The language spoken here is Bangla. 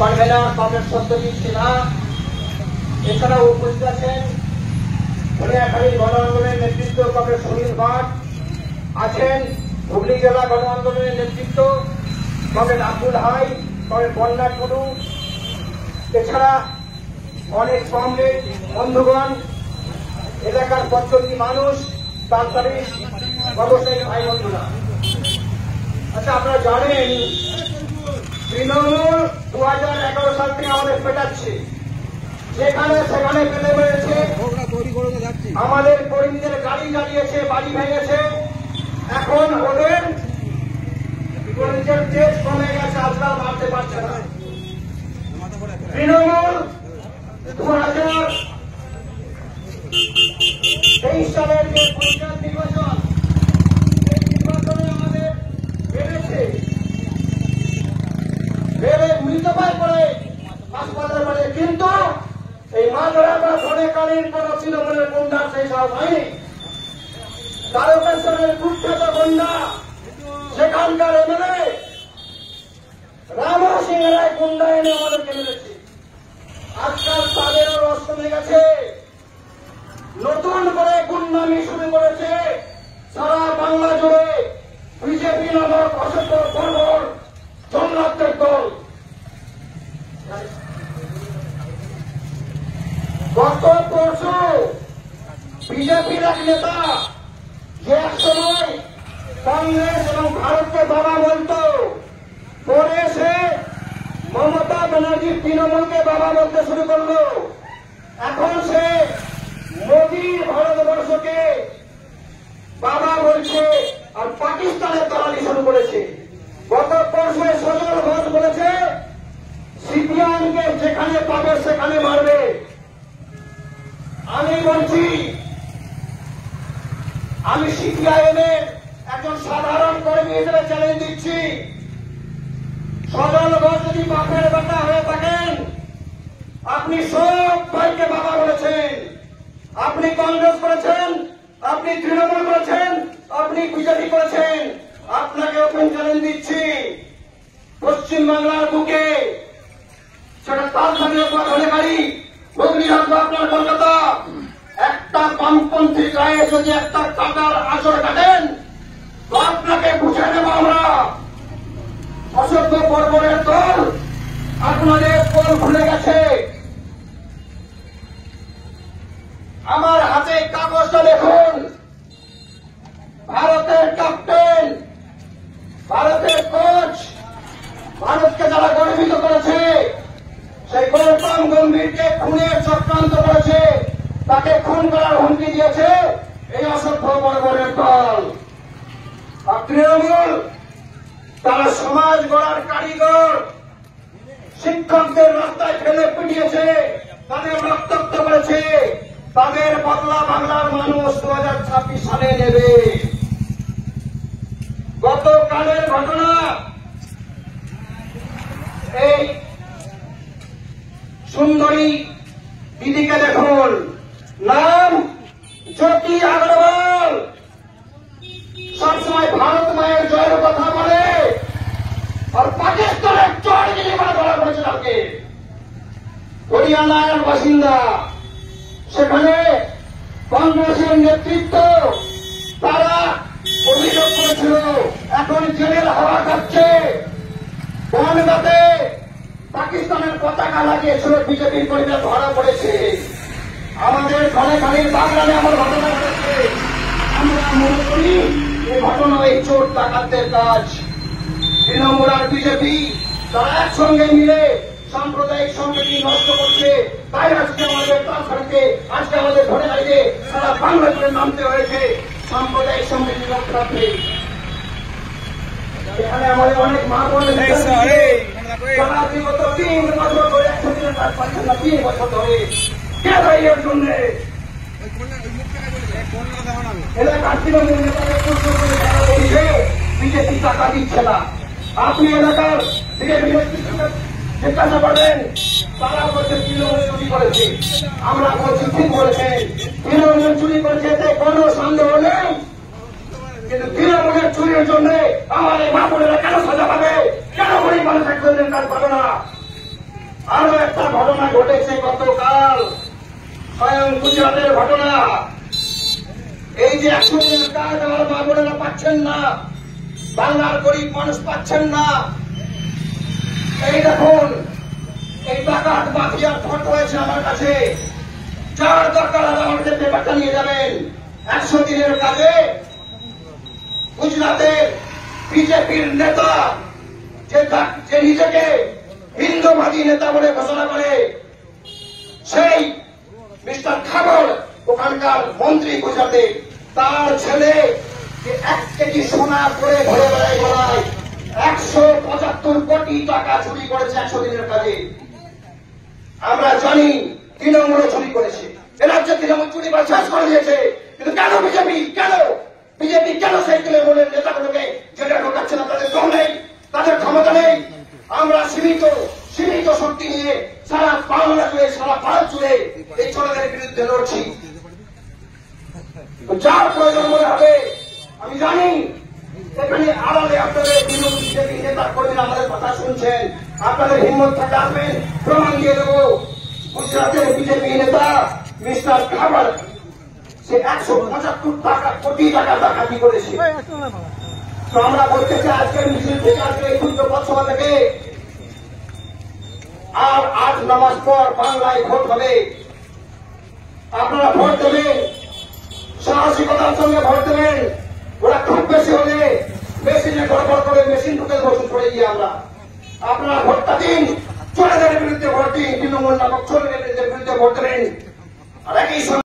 কনভেনার কমরেড সত্যজিৎ সিনহা, এছাড়াও উপস্থিত আছেন ধনিয়াখালী গণ আন্দোলনের নেতৃত্ব কমরেড সুনীল ভাট, আছেন হুগলি জেলা গণ আন্দোলনের নেতৃত্ব কমরেড আব্দুল হাই, কমরেড বন্যা টুডু, এছাড়া অনেক কমরেড বন্ধুগণ, এলাকার পঞ্চমী মানুষ, তান্ত্রিক ব্যবসায়ী ভাই বন্ধুরা। আচ্ছা, আপনারা জানেন তৃণমূল 2011 সাল থেকে আমাদের পেটাচ্ছে, যেখানে সেখানে পেলে বেড়েছে, আমাদের কর্মীদের গাড়ি জ্বালিয়েছে, বাড়ি ভেঙেছে। এখন ওদের কর্মীদের তেজ কমে গেছে, আজকাল মারতে পারছে না। তৃণমূল 2023 সালের যে পঞ্চায়েত নির্বাচন, এই নির্বাচনে আমাদের বেড়েছে, বেড়ে মৃতপ্রায় করে হাসপাতালে পড়ে, কিন্তু এই মাঝরা বা ধনেকালীন কোন তৃণমূলের গুন্ডার সেই সব হয়নি। তারকেশ্বরের কুখ্যাত গুন্ডা সেখানকার এমএলএ রাম সিং রায় গুন্ডা এনে আমাদেরকে মেরেছে। আজকাল তাদেরও রস কমে গেছে, নতুন করে গুন্ডামি শুরু করেছে সারা বাংলা জুড়ে বিজেপি নামক অসত্য বর্বর জল্লাদের দল। গত পরশু বিজেপির এক নেতা, যে এক সময় কংগ্রেস এবং ভারতকে বাবা বলত, পরে সে মমতা ব্যানার্জির তৃণমূলকে বাবা বলতে শুরু করলো। এখন সে মোদীর ভারতবর্ষকে বাবা বলছে আর পাকিস্তানের দালালি শুরু করেছে। গত পরশু সজল ঘোষ বলেছে সিপিআইএমকে যেখানে পাবে সেখানে মারবে। আমি বলছি, আমি সিপিআইএম এর একজন সাধারণ কর্মী হিসেবে চ্যালেঞ্জ দিচ্ছি, সজল ঘোষ যদি বাপের বেটা হয়ে থাকেন, আপনি সব ভাইকে বাবা বলেছেন। আপনি কংগ্রেস করেছেন, আপনি তৃণমূল করেছেন, আপনি বিজেপি করেছেন। আপনাকে ওপেন চ্যালেঞ্জ দিচ্ছি, পশ্চিমবাংলার বুকে, সেটা তালখানি হোক বা ধনেখালী, হুগলি হোক বা আপনার কলকাতা, একটা বামপন্থী গায়ে যদি একটা কাটার আসর কাটেন, তো আপনাকে বুঝে নেব আমরা। অসভ্য বর্বরের দল, আপনাদের কোল ভুলে গেছে। আমার হাতে কাগজটা দেখুন, ভারতের ক্যাপ্টেন, ভারতের কোচ, ভারতকে যারা গর্বিত করেছে, সেই গৌতম গম্ভীরকে খুনের চক্রান্ত করেছে, তাকে খুন করার হুমকি দিয়েছে এই অসভ্য বর্বরের দল। আর তৃণমূল, তারা সমাজ গড়ার কারিগর, শিক্ষকদের রাস্তায় ফেলে পিটিয়েছে, তাদের রক্তাক্ত করেছে, তাদের বদলা বাংলার মানুষ 2026 সালে নেবে। গতকালের ঘটনা, এই সুন্দরী দিদিকে দেখুন, নাম জ্যোতি আগরওয়াল, সবসময় ভারত মায়ের জয়ের কথা বলে, আর পাকিস্তানের চড়গিরি করে ধরা পড়েছে তাকে। হরিয়ানার বাসিন্দা, সেখানে কংগ্রেসের নেতৃত্ব, তারা অভিযোগ করেছিল, এখন জেলের হাওয়া খাচ্ছে। বনগাঁতে পাকিস্তানের পতাকা লাগিয়েছিল বিজেপির কর্মীরা, ধরা পড়েছে। আমাদের ধনেখালীর বাগড়ানে আমার ঘটনা ঘটেছে। আমরা মনে করি এই ঘটনা এই চোর ডাকাতদের কাজ। তৃণমূল আর বিজেপি তারা একসঙ্গে মিলে সাম্প্রদায়িক সম্প্রীতি নষ্ট করছে। তাই আজকে আমাদের তালখালীতে, আজকে আমাদের ধনেখালীতে সারা বাংলা জুড়ে নামতে হয়েছে সাম্প্রদায়িক সম্প্রীতি রক্ষা করতে। এখানে আমাদের অনেক মা বোনের তারা বিগত 3 বছর ধরে 100 দিনের কাজ পাচ্ছেন না, 3 বছর ধরে। কে ভাই এর জন্য এলাকার তৃণমূল নেতাদের প্রশ্ন করে তারা বলছে বিজেপি টাকা দিচ্ছে না। আপনি এলাকার বিজেপি নেতৃত্বকে জিজ্ঞাসা করবেন, তারা বলছে তৃণমূল চুরি করেছে। আমরা বলছি ঠিক বলেছেন, তৃণমূল চুরি করেছে এতে কোনো সন্দেহ নেই, কিন্তু তৃণমূলের চুরির জন্য আমার এই মা বোনেরা কেন সাজা পাবে, কেন গরিব মানুষ 1 দিনের কাজ পাবে না? আরো একটা ঘটনা ঘটেছে গতকাল, স্বয়ং গুজরাটের ঘটনা। এই যে 100 দিনের কাজ আমার মা বোনেরা পাচ্ছেন না, বাংলার গরিব মানুষ পাচ্ছেন না। এই দেখুন, এই ডাকাত মাফিয়ার ফটো হয়েছে আমার কাছে। যার দরকার আমাকে পেপারটা নিয়ে যাবেন। 100 দিনের কাজে গুজরাটের বিজেপির নেতা যে নিজেকে হিন্দুবাদী নেতা বলে ঘোষণা করে, সেই মিস্টার খাবর ওখানকার মন্ত্রী গুজরাটে, তার ছেলে যে 1 কেজি সোনা করে ঘরে বেড়ায় গলায় 175 কোটি টাকা চুরি করেছে 100 দিনের কাজে। আমরা জানি তৃণমূলও চুরি করেছে, এরাজ্যে তৃণমূল চুরি করে শেষ করে দিয়েছে। কিন্তু কেন বিজেপি কেন সেই তৃণমূলের নেতাগুলোকে যেটা ঢোকাচ্ছে না? তাদের দল নেই, তাদের ক্ষমতা নেই। আমরা সীমিত শক্তি নিয়ে সারা বাংলা জুড়ে, সারা ভারত জুড়ে এই চোরাদের বিরুদ্ধে লড়ছি। যার প্রয়োজন মনে হবে, আমি জানি এখানে আড়ালে আপনাদের বিজেপি নেতা কর্মীরা আমাদের কথা শুনছেন, আপনাদের হিম্মত থাকে আসবেন, প্রমাণ দিয়ে দেবো। গুজরাটের বিজেপি নেতা মিস্টার খাবার সে 175 কোটি টাকা ডাকাতি করেছে। তো আমরা বলতে চাই আজকের মিছিল থেকে, আজকে এই ক্ষুদ্র পথসভা থেকে, আর 8 নামাজ পর বাংলায় ভোট হবে। আপনারা ভোট দেবেন, সাহসিকতার সঙ্গে ভোট দেবেন। ওরা খুব বেশি হলে মেশিনে গড়বড় করে মেশিন ঢুকে বসে পড়ে গিয়ে আমরা। আপনারা ভোটটা দিন, চোরাদের বিরুদ্ধে ভোট দিন, তৃণমূল নামক চোরের বিরুদ্ধে ভোট দেবেন। আর একই সঙ্গে